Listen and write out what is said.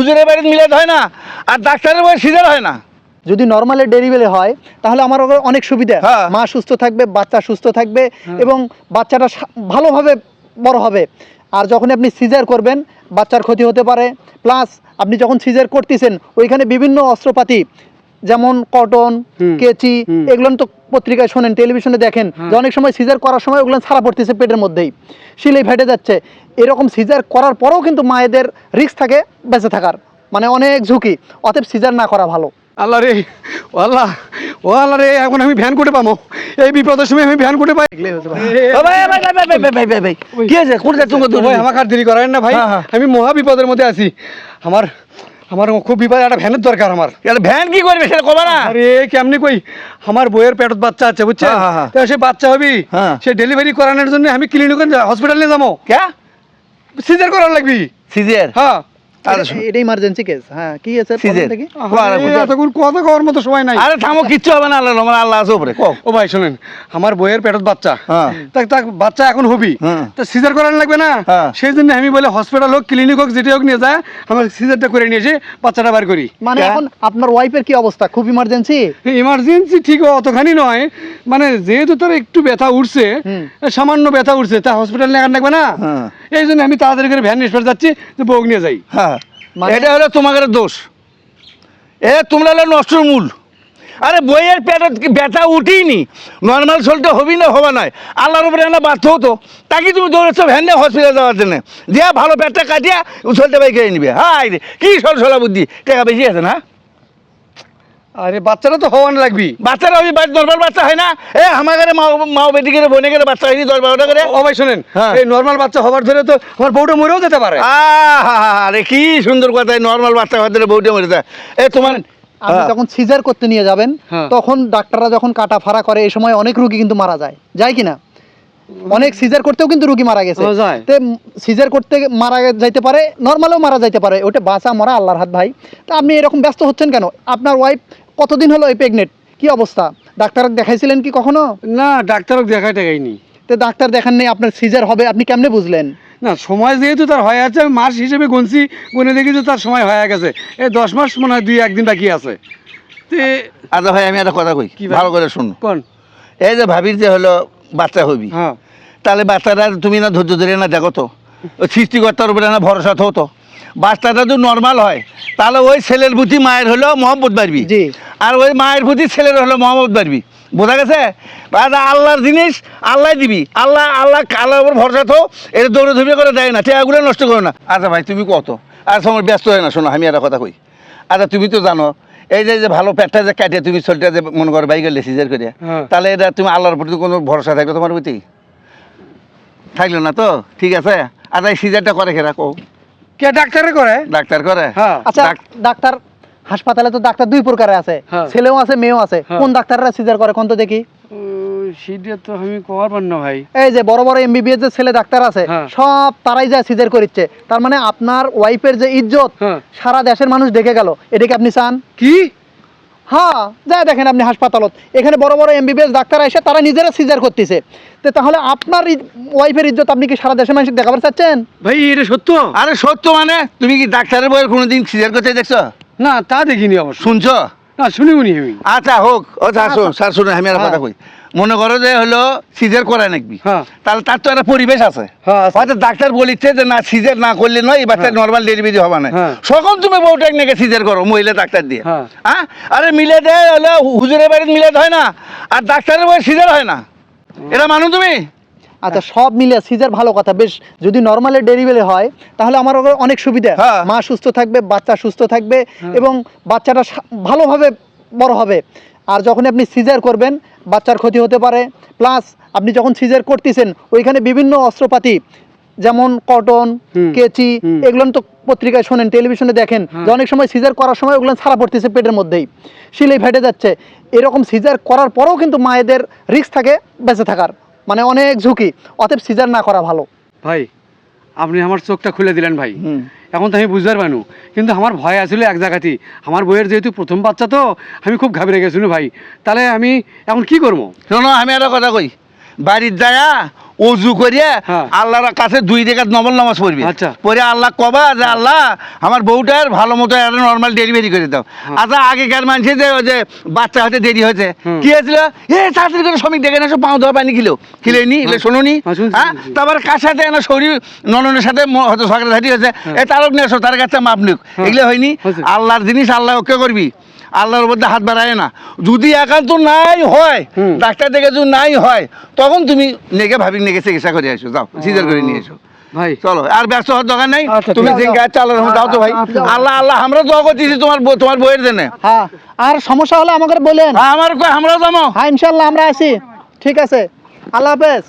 হুজুরের বাড়িতে মিলাদ হয় না, আর ডাক্তারের বাড়ি সিজার হয় না। যদি নর্মালে ডেলিভারি হয় তাহলে আমার অনেক সুবিধা, হ্যাঁ। মা সুস্থ থাকবে, বাচ্চা সুস্থ থাকবে এবং বাচ্চাটা ভালোভাবে বড় হবে। আর যখন আপনি সিজার করবেন বাচ্চার ক্ষতি হতে পারে, প্লাস আপনি যখন সিজার করতেছেন ওইখানে বিভিন্ন অস্ত্রপাতি যেমন কটন, কেচি, এগুলো তো পত্রিকায় শোনেন, টেলিভিশনে দেখেন যে অনেক সময় সিজার করার সময় ওগুলো ছাড়া পড়তেছে পেটের মধ্যেই, শিলেই ফেটে যাচ্ছে। এরকম সিজার করার পরেও কিন্তু মায়েদের রিস্ক থাকে বেঁচে থাকার, মানে অনেক ঝুঁকি। অতএব সিজার না করা ভালো। আল্লাহ রে, ও আল্লাহ, ও আল্লাহ রে, এখন আমি ভ্যান করে পাবো, এই বিপদের সময় আমি ভ্যান করে পাই। ও ভাই ভাই ভাই ভাই ভাই ভাই ভাই ভাই, কি আছে? কোথায় যাচ্ছ? ভাই আমাকে আর দেরি করেন না ভাই, হ্যাঁ, হ্যাঁ। আমি মহা বিপদের মধ্যে আছি। আমার আমার খুব বিপদ, একটা ভ্যানের দরকার আমার। ভ্যান কি করবে সেটা কবা না? আরে কেমনি কই, আমার বইয়ের পেটত বাচ্চা আছে বুঝছেন, হ্যাঁ, হ্যাঁ। তো সে বাচ্চা হবি, হ্যাঁ। সে ডেলিভারি করানোর জন্য আমি ক্লিনিকে হসপিটালে যাবো, কে সিজার করার লাগবি। সিজার? হ্যাঁ, এটা ইমার্জেন্সি কেস। হ্যাঁ, কি আছে সিজার? দেখি? এতক্ষণ কথা কওয়ার মতো সময় নাই। আরে থামো, কিচ্ছু হবে না, আল্লাহ আমার আল্লাহ আছে উপরে। কও। ও ভাই শোনেন, আমার বইয়ের পেটত বাচ্চা, হ্যাঁ। তা বাচ্চা এখন হবি, হ্যাঁ। তা সিজার করানো লাগবে না, হ্যাঁ। সেই জন্য আমি বলে হসপিটাল হোক, ক্লিনিক হোক, যেটা হোক নিয়ে যায়, আমার সিজারটা করে নিয়ে এসে বাচ্চাটা বার করি। মানে কে? এখন আপনার ওয়াইফের কি অবস্থা? খুব ইমার্জেন্সি? ইমার্জেন্সি ঠিক অতখানি নয়, মানে যেহেতু তার একটু ব্যথা উঠছে, সামান্য ব্যথা উঠছে, তা হসপিটাল নিয়ে লাগবে না, হ্যাঁ। এই জন্য আমি তাড়াতাড়ি করে ভ্যান নিয়ে যাচ্ছি যে বউ নিয়ে যাই। হ্যাঁ, মানে- এটা হলো তোমাদের দোষ। তোমরা হলো নষ্টর মূল। আরে বইয়ের পেটে ব্যথা উঠিনি, নর্মাল চলতে হবি না হবা নয়, আল্লাহর উপরে না বাধ্য হতো, তাকে তুমি দৌড়েছো ভ্যান নিয়ে হসপিটাল যাওয়ার জন্য, দিয়া ভালো পেটটা কাটিয়া চলতে বাই করে নিবে। হাই রে, কি সলসলা বুদ্ধি, টাকা বেশি আছে না? আরে বাচ্চাটা তো হওয়ান লাগবি। বাচ্চারা ওই নর্মাল বাচ্চা হয় না? আমার ঘরে মাও বেটি করে বোনে করে বাচ্চা হয়নি 10-12টা করে। ও ভাই শোনেন, হ্যাঁ। এই নর্মাল বাচ্চা হবার ধরে তো আমার বউটা মরেও যেতে পারে। আরে কি সুন্দর কথা, নর্মাল বাচ্চা হতে বউটা মরে যায়। তোমার আপনি যখন সিজার করতে নিয়ে যাবেন হ্যাঁ। তখন ডাক্তাররা যখন কাটা ফাড়া করে, এই সময় অনেক রোগী কিন্তু মারা যায় কি না? অনেক সিজার করতেও কিন্তু রোগী মারা গেছে। যায়। সিজার করতে মারা যাইতে পারে, নর্মালেও মারা যাইতে পারে, ওটা বাঁচা মরা আল্লাহর হাত ভাই। তা আপনি এরকম ব্যস্ত হচ্ছেন কেন? আপনার ওয়াইফ কতদিন হলো এই প্রেগনেন্ট? কি অবস্থা? ডাক্তার দেখাইছিলেন কি কখনো? না, ডাক্তারও দেখাই টাকাইনি। তো ডাক্তার দেখান নেই, আপনার সিজার হবে, আপনি কেমনে বুঝলেন? না, সময় যেহেতু তার হয়ে আছে, আমি মাস হিসেবে গুনে দেখি যে তার সময় হয়ে গেছে, এই 10 মাস মনে হয় 2-1 দিন বাকি আছে। আচ্ছা ভাই, আমি একটা কথা কই, কি ভাই? ভালো করে শুনুন। কোন? এই যে ভাবির যে হলো বাচ্চা হবি, হ্যাঁ, তাহলে বাচ্চাটা তুমি না ধৈর্য ধরে না দেখো তো, ওই সৃষ্টিকর্তার উপরে না ভরসা হতো। বাচ্চাটা যদি নর্মাল হয় তাহলে ওই ছেলের প্রতি মায়ের হলো মহব্বত বাড়বি, জি। আর ওই মায়ের প্রতি ছেলের হলো মহব্বত বাড়বি। বোঝা গেছে? আল্লাহর জিনিস আল্লাহ দিবি, আল্লাহর উপর ভরসা তো, এটা দৌড়ে ধুপে করে দেয় না, টেয়াগুলো নষ্ট করো না। আচ্ছা ভাই তুমি কত, আচ্ছা আমার ব্যস্ত হয় না, শোনো আমি একটা কথা কই। আচ্ছা তুমি তো জানো এই যে ভালো পেটটা যে কাটিয়ে তুমি চলটা যে মনে করো বাইক গেলে সিজার করিয়া, হ্যাঁ। তাহলে এটা তুমি আল্লাহর প্রতি কোনো ভরসা থাকবে তোমার প্রতি? থাকলো না তো, ঠিক আছে। আচ্ছা এই সিজারটা করে খেরা কো? কে ডাক্তারে করে? ডাক্তার করে? হ্যাঁ। আচ্ছা, ডাক্তার হাসপাতালে তো ডাক্তার 2 প্রকারের আছে, হ্যাঁ। ছেলেও আছে মেয়েও আছে। হ্যাঁ। কোন ডাক্তাররা সিজার করে কোন তো দেখি? সেটা তো আমি কবার পার না ভাই। এই যে বড় বড় এমবিবিএস যে ছেলে ডাক্তার আছে, হ্যাঁ। সব তারাই যা সিজার করিচ্ছে। তার মানে আপনার ওয়াইফের যে ইজ্জত হ্যাঁ। সারা দেশের মানুষ দেখে গেল, এটাকে আপনি চান? কি? হ্যাঁ, যা দেখেন আপনি হাসপাতালত, এখানে বড় বড় এমবিবিএস ডাক্তার এসে তারা নিজেরা সিজার করতেছে। তো তাহলে আপনার ওয়াইফের ইজ্জত আপনি কি সারা দেশের মানুষ দেখাবার চাচ্ছেন? ভাই এটা সত্য? আরে সত্য মানে, তুমি কি ডাক্তারের বইয়ের কোনোদিন সিজার করতে দেখছো? না, তা দেখিনি অবশ্য। শুনছো? না, শুনিনি আমি। আচ্ছা হোক, ও স্যার শুনে আমি একটা কথা কই। মনে করো যে হলো সিজার করায় নাকি, হ্যাঁ। তাহলে তার তো একটা পরিবেশ আছে। হ্যাঁ, আছে। হয়তো ডাক্তার বলিচ্ছে যে না সিজার না করলে নয়, এই বাচ্চার নর্মাল ডেলিভারি হবে না, হ্যাঁ। সকল তুমি বউটাকে নাকি সিজার করো মহিলা ডাক্তার দিয়ে। হ্যাঁ। হ্যাঁ, আরে মিলে দেয় হলো হুজুরের বাড়িতে মিলাদ হয় না, আর ডাক্তারের বাড়ি সিজার হয় না, এটা মানো তুমি? আচ্ছা, সব মিলে সিজার ভালো কথা, বেশ। যদি নর্মালে ডেলিভারি হয় তাহলে আমার অনেক সুবিধা, হ্যাঁ। মা সুস্থ থাকবে, বাচ্চা সুস্থ থাকবে এবং বাচ্চাটা ভালোভাবে বড় হবে। আর যখন আপনি সিজার করবেন বাচ্চার ক্ষতি হতে পারে, প্লাস আপনি যখন সিজার করতেছেন ওইখানে বিভিন্ন অস্ত্রপাতি যেমন কটন, কেচি, এগুলো তো পত্রিকায় শোনেন, টেলিভিশনে দেখেন যে অনেক সময় সিজার করার সময় ওগুলো ছাড়া পড়তেছে পেটের মধ্যেই, শিলেই ফেটে যাচ্ছে। এরকম সিজার করার পরেও কিন্তু মায়েদের রিস্ক থাকে বেঁচে থাকার, মানে অনেক ঝুঁকি। অতএব সিজার না করা ভালো। ভাই আপনি আমার চোখটা খুলে দিলেন ভাই, এখন তো আমি বুঝতে পারবো, কিন্তু আমার ভয় আসলে এক জায়গাতেই, আমার বইয়ের যেহেতু প্রথম বাচ্চা তো আমি খুব ঘাবড়ে গেছি ভাই। তাহলে আমি এখন কি করবো? শোনো আমি একটা কথা কই, বাড়ির যায়া অজু করিয়া হ্যাঁ। আল্লাহর কাছে 2 রাকাত নফল নামাজ পড়বি আচ্ছা। পরে আল্লাহ কবা যে আল্লাহ আমার বউটার ভালো মতো একটা নর্মাল ডেলিভারি করে দাও। আচ্ছা আগেকার মানুষের যে ওই যে বাচ্চা হতে দেরি হয়েছে কি হয়েছিল, তাড়াতাড়ি করে শ্রমিক ডেকে না পাও দেওয়া পানি খিলেনি শোনোনি, হ্যাঁ, শুনছি, হ্যাঁ শুনছি। তারপর কার সাথে না শরীর নননের সাথে হয়তো ঝগড়া ঝাঁটি হয়েছে, তারক নিয়ে আসো তার কাছে মাপ নিক, এগুলো হয়নি। হয়েছে। আল্লাহর জিনিস আল্লাহ ওকে করবি, আল্লাহর মধ্যে হাত বাড়ায় না। যদি একান্ত নাই হয়, ডাক্তার দেখে যদি নাই হয়, তখন তুমি নেগে ভাবি নেগে চিকিৎসা করে আসো, যাও সিজার করে নিয়ে এসো। ভাই চলো আর ব্যস্ত হওয়ার দরকার নাই, আচ্ছা, তুমি ঠিক যে আছে। গাছ চালার যাও তো ভাই। আল্লাহ আল্লাহ আমরা দোয়া করতেছি তোমার বইয়ের জন্য। হ্যাঁ, আর সমস্যা হলে আমাকে বলেন। আমরাও যাবো। হ্যাঁ, ইনশাল্লাহ আমরা আছি। ঠিক আছে, আল্লাহ হাফেজ।